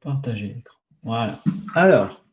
Partager l'écran. Voilà. Alors,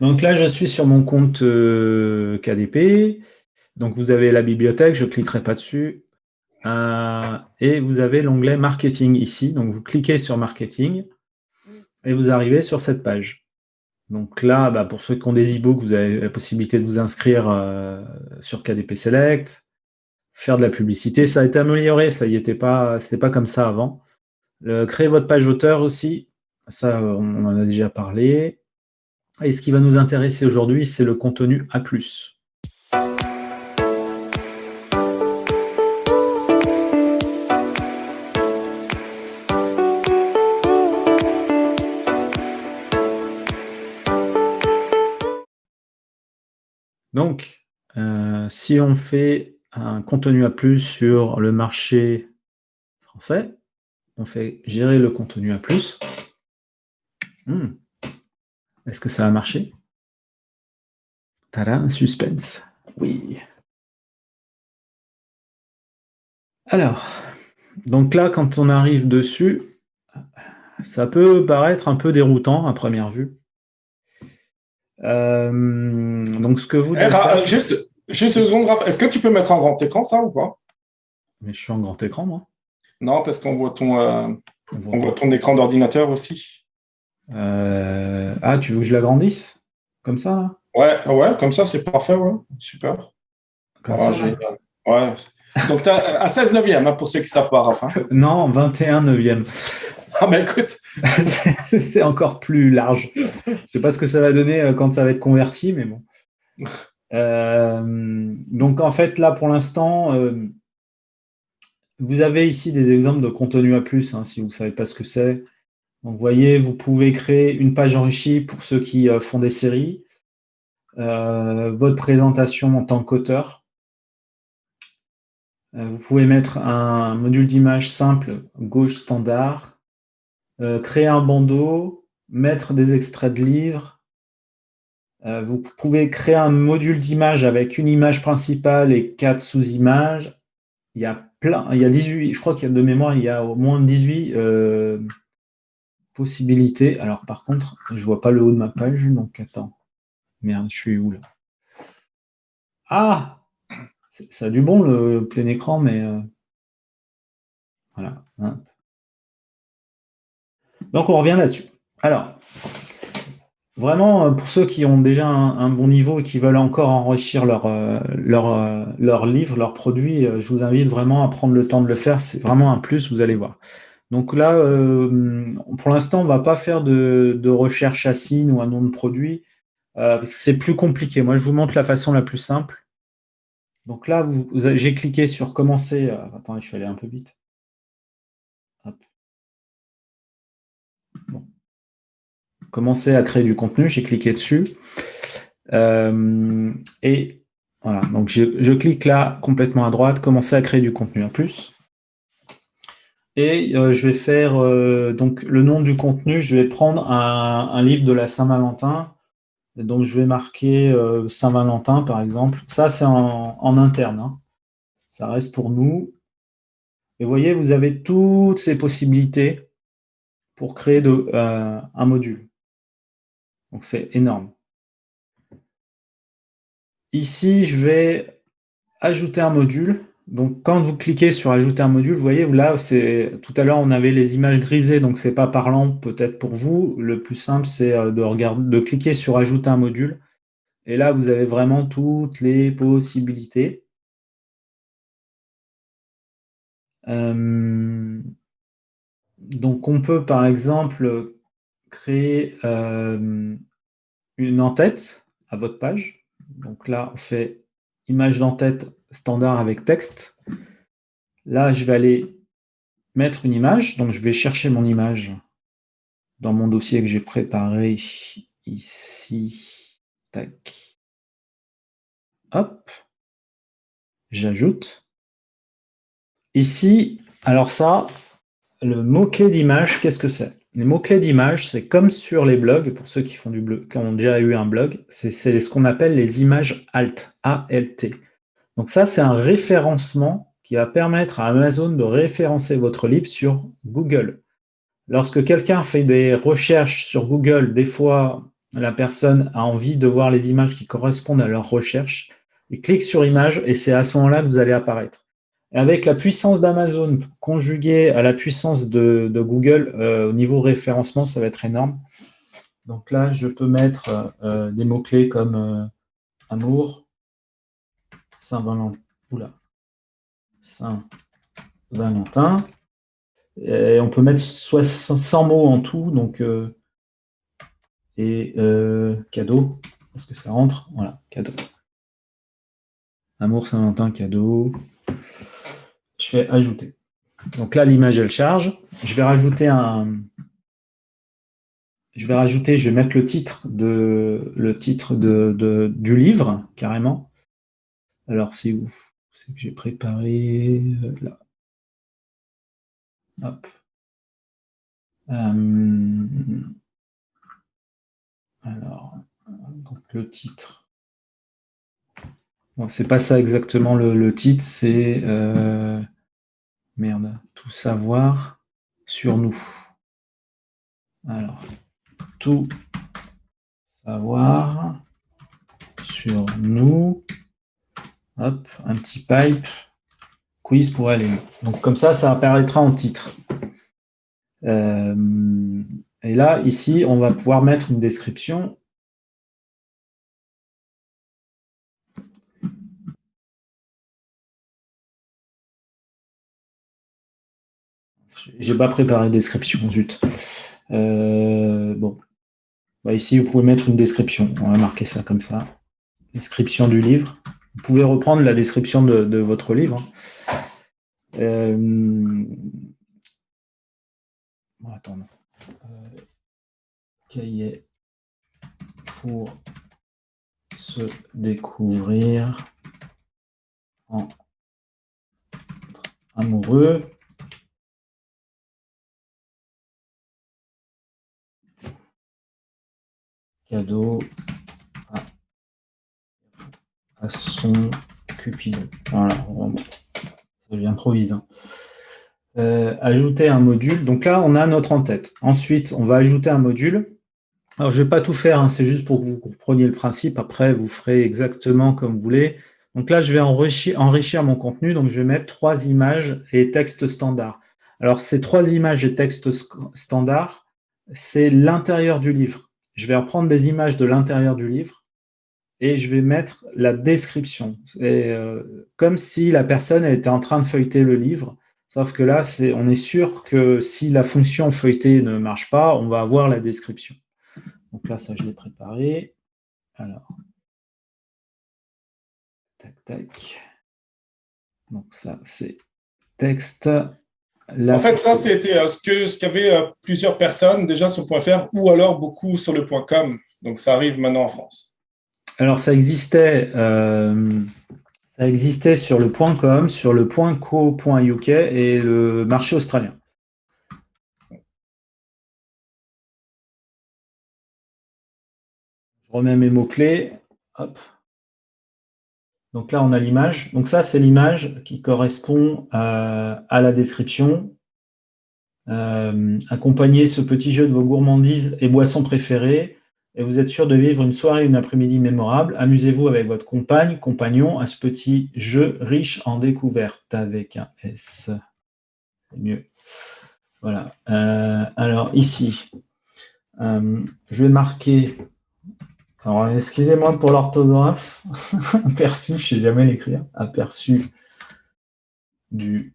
donc là, je suis sur mon compte KDP. Donc, vous avez la bibliothèque, je ne cliquerai pas dessus. Et vous avez l'onglet Marketing ici. Donc, vous cliquez sur Marketing et vous arrivez sur cette page. Donc là, bah, pour ceux qui ont des e-books, vous avez la possibilité de vous inscrire sur KDP Select, faire de la publicité. Ça a été amélioré, ça y était pas, c'était pas comme ça avant. Créer votre page auteur aussi, ça, on en a déjà parlé. Et ce qui va nous intéresser aujourd'hui, c'est le contenu A+. Donc, si on fait un contenu A+, sur le marché français, on fait gérer le contenu A+. Est-ce que ça a marché? Tada, suspense. Oui. Alors, donc là, quand on arrive dessus, ça peut paraître un peu déroutant à première vue. Donc, ce que vous devez faire... Juste une seconde, Raph. Est-ce que tu peux mettre en grand écran ça ou pas? Mais je suis en grand écran, moi. Non, parce qu'on voit On on voit voit ton écran d'ordinateur aussi. Ah, tu veux que je l'agrandisse? Comme ça, là? Ouais, ouais, comme ça, c'est parfait, ouais. Super. Comme Voilà, ça, là? génial. Ouais. Donc, tu as à 16 neuvième, hein, pour ceux qui ne savent pas, Raph. Hein. Non, 21 neuvième. Ah, ben écoute. C'est encore plus large. Je ne sais pas ce que ça va donner quand ça va être converti, mais bon. Donc, en fait, là, pour l'instant, vous avez ici des exemples de contenu A+, hein, si vous ne savez pas ce que c'est. Donc, vous voyez, vous pouvez créer une page enrichie pour ceux qui font des séries, votre présentation en tant qu'auteur. Vous pouvez mettre un module d'image simple, gauche standard, créer un bandeau, mettre des extraits de livres. Vous pouvez créer un module d'image avec une image principale et 4 sous-images. Il y a plein, il y a 18, je crois qu'il y a de mémoire, il y a au moins 18 possibilités. Alors par contre, je vois pas le haut de ma page, donc attends. Merde, je suis où là? Ah! Ça a du bon le plein écran, mais voilà. Hein. Donc on revient là-dessus. Alors, vraiment, pour ceux qui ont déjà un bon niveau et qui veulent encore enrichir leur livre, leur produit, je vous invite vraiment à prendre le temps de le faire. C'est vraiment un plus, vous allez voir. Donc là, pour l'instant, on ne va pas faire de recherche assign ou un nom de produit, parce que c'est plus compliqué. Moi, je vous montre la façon la plus simple. Donc là, j'ai cliqué sur commencer. Attendez, je vais aller un peu vite. Hop. Bon. Commencer à créer du contenu, j'ai cliqué dessus. Et voilà, donc je clique là complètement à droite, commencer à créer du contenu en plus. Et je vais faire donc le nom du contenu, je vais prendre un livre de la Saint-Valentin. Donc je vais marquer Saint-Valentin par exemple. Ça c'est en interne, hein. Ça reste pour nous. Et vous voyez, vous avez toutes ces possibilités pour créer un module. Donc c'est énorme. Ici, je vais ajouter un module. Donc, quand vous cliquez sur ajouter un module, vous voyez, là, tout à l'heure, on avait les images grisées, donc c'est pas parlant peut-être pour vous. Le plus simple, c'est de cliquer sur ajouter un module. Et là, vous avez vraiment toutes les possibilités. Donc, on peut, par exemple, créer une en-tête à votre page. Donc là, on fait image d'en-tête standard avec texte. Là, je vais aller mettre une image. Donc, je vais chercher mon image dans mon dossier que j'ai préparé ici. Tac. Hop. J'ajoute. Ici, alors ça, le mot-clé d'image, qu'est-ce que c'est? Les mots-clés d'image, c'est comme sur les blogs, pour ceux qui font du blog, qui ont déjà eu un blog, c'est ce qu'on appelle les images alt, A-L-T. Donc ça, c'est un référencement qui va permettre à Amazon de référencer votre livre sur Google. Lorsque quelqu'un fait des recherches sur Google, des fois, la personne a envie de voir les images qui correspondent à leur recherche. Il clique sur image et c'est à ce moment-là que vous allez apparaître. Et avec la puissance d'Amazon conjuguée à la puissance de Google, au niveau référencement, ça va être énorme. Donc là, je peux mettre des mots-clés comme amour, Saint-Valentin, Saint-Valentin. Et on peut mettre 100 mots en tout, donc cadeau, est-ce que ça rentre? Voilà, cadeau. Amour, Saint-Valentin, cadeau. Je fais ajouter. Donc là, l'image, elle charge. Je vais rajouter, je vais mettre le titre du livre, carrément. Alors, c'est où? C'est que j'ai préparé là. Hop. Alors, donc le titre. Bon, c'est pas ça exactement le titre, c'est merde, tout savoir sur nous. Alors, tout savoir sur nous. Hop, un petit pipe. Quiz pour aller. Donc comme ça apparaîtra en titre. Et là, ici, on va pouvoir mettre une description. J'ai pas préparé de description, zut. Bon. Bah, ici, vous pouvez mettre une description. On va marquer ça comme ça. Description du livre. Vous pouvez reprendre la description de votre livre. Bon, attends. Cahier pour se découvrir en amoureux. Cadeau à son Cupidon. Voilà, j'improvise. Ajouter un module. Donc là, on a notre en-tête. Ensuite, on va ajouter un module. Alors, je ne vais pas tout faire, hein, c'est juste pour que vous compreniez le principe. Après, vous ferez exactement comme vous voulez. Donc là, je vais enrichir mon contenu. Donc, je vais mettre 3 images et texte standard. Alors, ces 3 images et texte standard, c'est l'intérieur du livre. Je vais reprendre des images de l'intérieur du livre et je vais mettre la description. Et, comme si la personne elle était en train de feuilleter le livre, sauf que là, on est sûr que si la fonction feuilleter ne marche pas, on va avoir la description. Donc là, ça, je l'ai préparé. Alors, tac, tac. Donc ça, c'est texte. En fait, ça, c'était ce qu'avaient plusieurs personnes déjà sur .fr ou alors beaucoup sur le .com. Donc, ça arrive maintenant en France. Alors, ça existait sur le .com, sur le .co.uk et le marché australien. Je remets mes mots-clés. Hop. Donc là, on a l'image. Donc ça, c'est l'image qui correspond à la description. Accompagnez ce petit jeu de vos gourmandises et boissons préférées et vous êtes sûr de vivre une soirée, une après-midi mémorable. Amusez-vous avec votre compagne, compagnon à ce petit jeu riche en découvertes avec un S. C'est mieux. Voilà. Alors ici, je vais marquer. Alors, excusez-moi pour l'orthographe. Aperçu, je ne sais jamais l'écrire. Aperçu du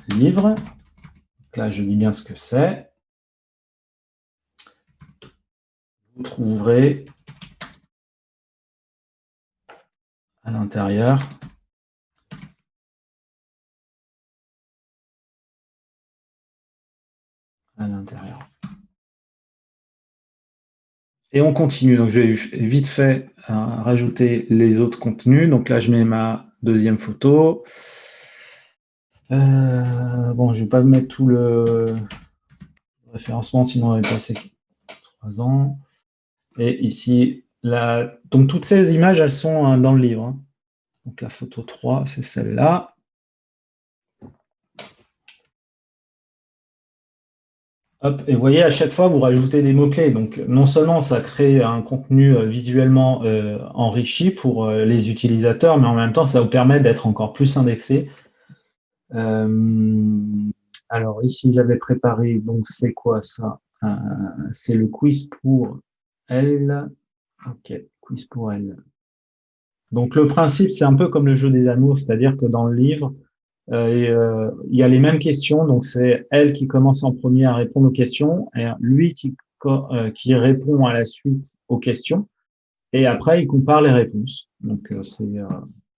livre. Donc là, je dis bien ce que c'est. Vous trouverez à l'intérieur Et on continue. Donc, je vais vite fait rajouter les autres contenus. Donc là, je mets ma deuxième photo. Bon, je ne vais pas mettre tout le référencement, sinon on va passer 3 ans. Et ici, donc toutes ces images, elles sont dans le livre. Hein. Donc la photo 3, c'est celle-là. Hop, et vous voyez, à chaque fois, vous rajoutez des mots-clés. Donc, non seulement ça crée un contenu visuellement enrichi pour les utilisateurs, mais en même temps, ça vous permet d'être encore plus indexé. Alors, ici, j'avais préparé, donc c'est quoi ça? C'est le quiz pour elle. Ok, quiz pour elle. Donc, le principe, c'est un peu comme le jeu des amours, c'est-à-dire que dans le livre, il y a les mêmes questions, donc c'est elle qui commence en premier à répondre aux questions, et lui qui répond à la suite aux questions, et après il compare les réponses. Donc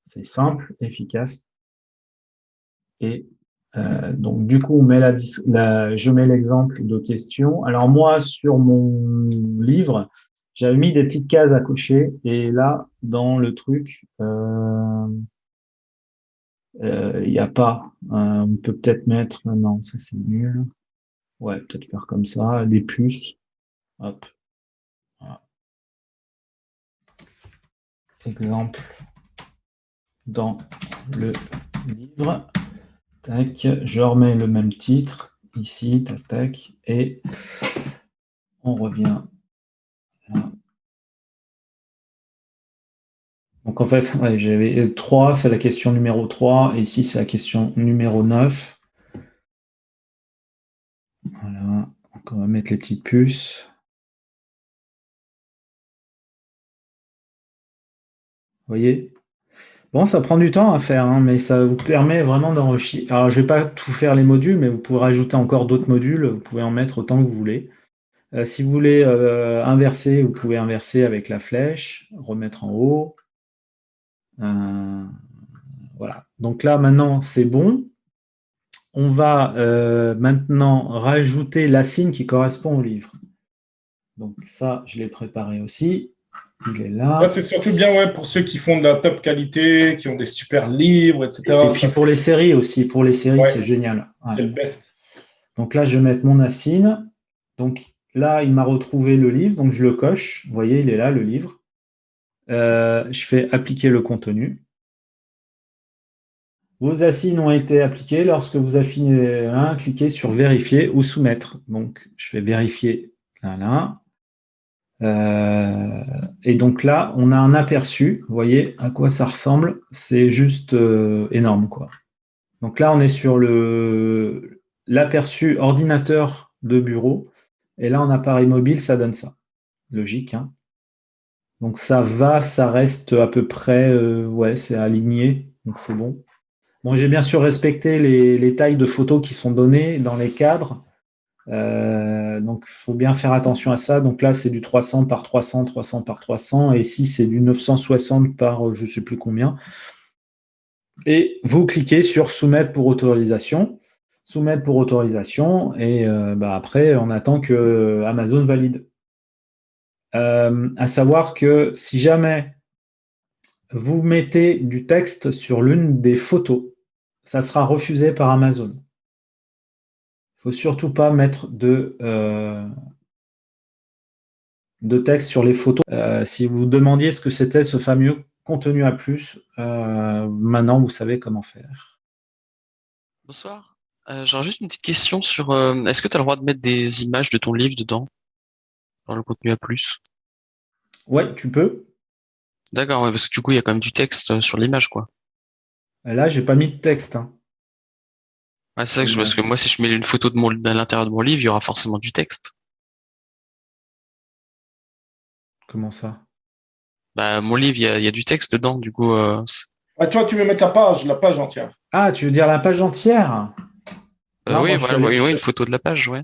c'est simple, efficace, et donc du coup je mets l'exemple de question. Alors moi sur mon livre, j'avais mis des petites cases à cocher, et là dans le truc. Il n'y a pas. On peut peut-être mettre. Non, ça c'est nul. Ouais, peut-être faire comme ça. Des puces. Hop. Voilà. Exemple dans le livre. Tac. Je remets le même titre ici. Tac, tac. Et on revient là. Donc en fait, ouais, j'avais 3, c'est la question numéro 3. Et ici, c'est la question numéro 9. Voilà. Donc on va mettre les petites puces. Vous voyez? Bon, ça prend du temps à faire, hein, mais ça vous permet vraiment d'enrichir. Alors, je ne vais pas tout faire les modules, mais vous pouvez rajouter encore d'autres modules. Vous pouvez en mettre autant que vous voulez. Si vous voulez inverser, vous pouvez inverser avec la flèche, remettre en haut. Voilà. Donc là, maintenant, c'est bon. On va maintenant rajouter la signe qui correspond au livre. Donc ça, je l'ai préparé aussi. Il est là. Ça, c'est surtout bien pour ceux qui font de la top qualité, qui ont des super livres, etc. Et puis pour les séries aussi. Pour les séries, c'est génial. Ouais. C'est le best. Donc là, je vais mettre mon assigne. Donc là, il m'a retrouvé le livre, donc je le coche. Vous voyez, il est là, le livre. Je fais appliquer le contenu. Vos assignes ont été appliquées lorsque vous affinez cliquez sur vérifier ou soumettre. Donc, je fais vérifier là. Et donc là, on a un aperçu. Vous voyez à quoi ça ressemble. C'est juste énorme, quoi. Donc là, on est sur l'aperçu ordinateur de bureau. Et là, en appareil mobile, ça donne ça. Logique, hein. Donc ça va, ça reste à peu près, c'est aligné, donc c'est bon. Bon, j'ai bien sûr respecté les tailles de photos qui sont données dans les cadres. Donc il faut bien faire attention à ça. Donc là, c'est du 300 par 300, 300 par 300. Et ici, c'est du 960 par je ne sais plus combien. Et vous cliquez sur soumettre pour autorisation. Soumettre pour autorisation. Et après, on attend que Amazon valide. À savoir que si jamais vous mettez du texte sur l'une des photos, ça sera refusé par Amazon. Il ne faut surtout pas mettre de texte sur les photos. Si vous demandiez ce que c'était ce fameux contenu A+, maintenant vous savez comment faire. Bonsoir. J'aurais juste une petite question sur est-ce que tu as le droit de mettre des images de ton livre dedans, dans le contenu A+. Ouais, tu peux. D'accord, ouais, parce que du coup, il y a quand même du texte sur l'image, quoi. Là, j'ai pas mis de texte. Hein. Ouais, c'est ça parce que moi, si je mets une photo de l'intérieur de mon livre, il y aura forcément du texte. Comment ça? Bah, mon livre, il y a du texte dedans, du coup. Tu vois, tu veux mettre la page entière. Ah, tu veux dire la page entière? Non, oui, voilà, une photo de la page, ouais.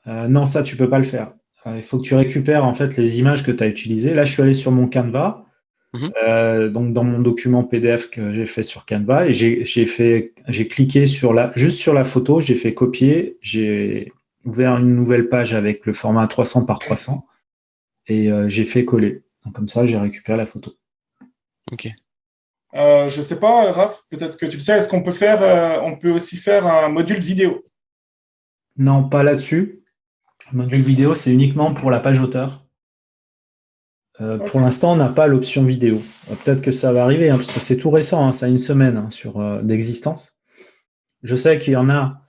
Non, ça, tu peux pas le faire. Il faut que tu récupères en fait les images que tu as utilisées. Là, je suis allé sur mon Canva, donc dans mon document PDF que j'ai fait sur Canva, et j'ai cliqué juste sur la photo, j'ai fait copier, j'ai ouvert une nouvelle page avec le format 300 par 300 et j'ai fait coller. Donc, comme ça, j'ai récupéré la photo. Ok. Je ne sais pas, Raph, peut-être que tu le sais, est-ce qu'on peut aussi faire un module vidéo? Non, pas là-dessus. Le module vidéo, c'est uniquement pour la page auteur. Okay. Pour l'instant, on n'a pas l'option vidéo. Peut-être que ça va arriver, parce que c'est tout récent, ça a une semaine d'existence. Je sais qu'il y en a.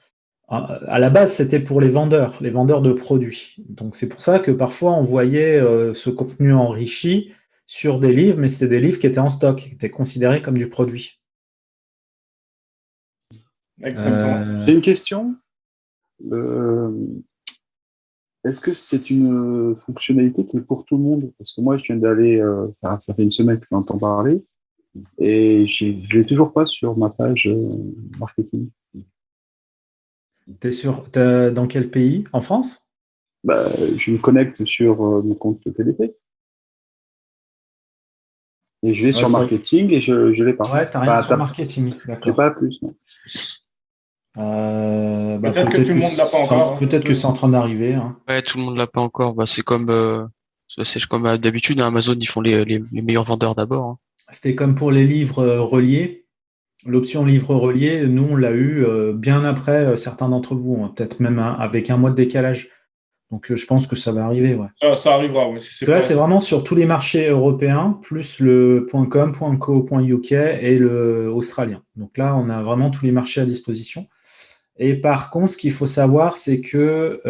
À la base, c'était pour les vendeurs de produits. Donc, c'est pour ça que parfois, on voyait ce contenu enrichi sur des livres, mais c'était des livres qui étaient en stock, qui étaient considérés comme du produit. Exactement. J'ai une question. Est-ce que c'est une fonctionnalité qui est pour tout le monde? Parce que moi, je viens d'aller, ça fait une semaine que j'entends parler, et je ne l'ai toujours pas sur ma page marketing. T'es dans quel pays? En France? Bah, je me connecte sur mon compte TDP. Et je vais sur marketing et je ne l'ai pas. Ouais, tu n'as rien sur marketing. Je n'ai pas plus. Non. Peut-être que tout le monde ne l'a pas encore. Peut-être que c'est en train d'arriver. Hein. Ouais, tout le monde l'a pas encore. C'est comme d'habitude, à Amazon, ils font les meilleurs vendeurs d'abord. Hein. C'était comme pour les livres reliés. L'option livre relié, nous, on l'a eu bien après certains d'entre vous, hein, peut-être même avec un mois de décalage. Donc, je pense que ça va arriver. Ouais. Ça arrivera, oui. Là, c'est vraiment sur tous les marchés européens, plus le .com, .co, .uk et le australien. Donc là, on a vraiment tous les marchés à disposition. Et par contre, ce qu'il faut savoir, c'est que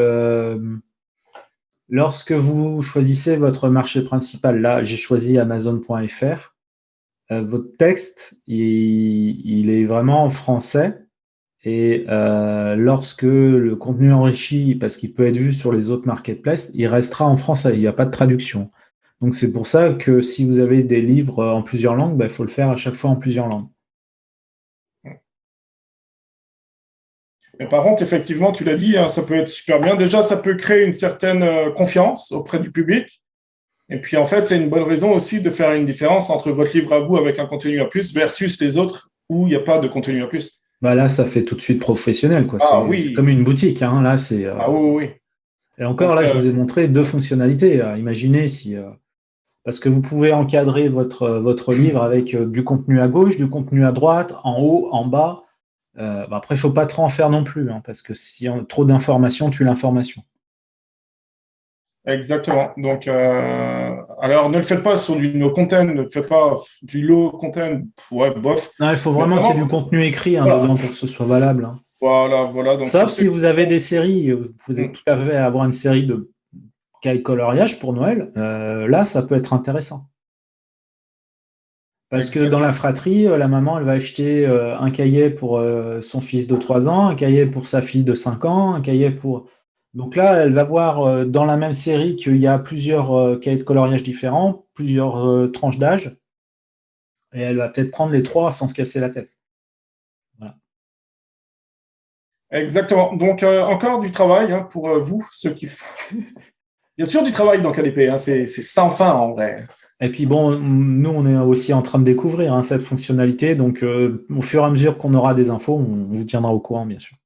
lorsque vous choisissez votre marché principal, là, j'ai choisi Amazon.fr, votre texte, il est vraiment en français. Et lorsque le contenu enrichi, parce qu'il peut être vu sur les autres marketplaces, il restera en français, il n'y a pas de traduction. Donc c'est pour ça que si vous avez des livres en plusieurs langues, il faut le faire à chaque fois en plusieurs langues. Mais par contre, effectivement, tu l'as dit, hein, ça peut être super bien. Déjà, ça peut créer une certaine confiance auprès du public. Et puis, en fait, c'est une bonne raison aussi de faire une différence entre votre livre à vous avec un contenu à plus versus les autres où il n'y a pas de contenu à plus. Là, ça fait tout de suite professionnel. Quoi. Oui. C'est comme une boutique. Hein. Là, c'est, oui. Et encore, là, je vous ai montré 2 fonctionnalités. Imaginez si... Parce que vous pouvez encadrer votre livre avec du contenu à gauche, du contenu à droite, en haut, en bas. Après, il ne faut pas trop en faire non plus, hein, parce que si on a trop d'informations, tue l'information. Exactement. Donc, alors, ne le faites pas sur du no content, ne faites pas du low content. Ouais, bof. Non, il faut vraiment qu'il y ait du contenu écrit dedans pour que ce soit valable. Hein. Voilà. Donc, sauf si vous avez des séries, vous pouvez tout à fait avoir une série de cahiers coloriage pour Noël. Là, ça peut être intéressant. Parce que dans la fratrie, la maman, elle va acheter un cahier pour son fils de 3 ans, un cahier pour sa fille de 5 ans, un cahier pour... Donc là, elle va voir dans la même série qu'il y a plusieurs cahiers de coloriage différents, plusieurs tranches d'âge, et elle va peut-être prendre les 3 sans se casser la tête. Voilà. Exactement. Donc, encore du travail pour vous, ceux qui font... Il y a toujours du travail dans KDP, hein, c'est sans fin en vrai. Et puis bon, nous, on est aussi en train de découvrir cette fonctionnalité. Donc, au fur et à mesure qu'on aura des infos, on vous tiendra au courant, bien sûr.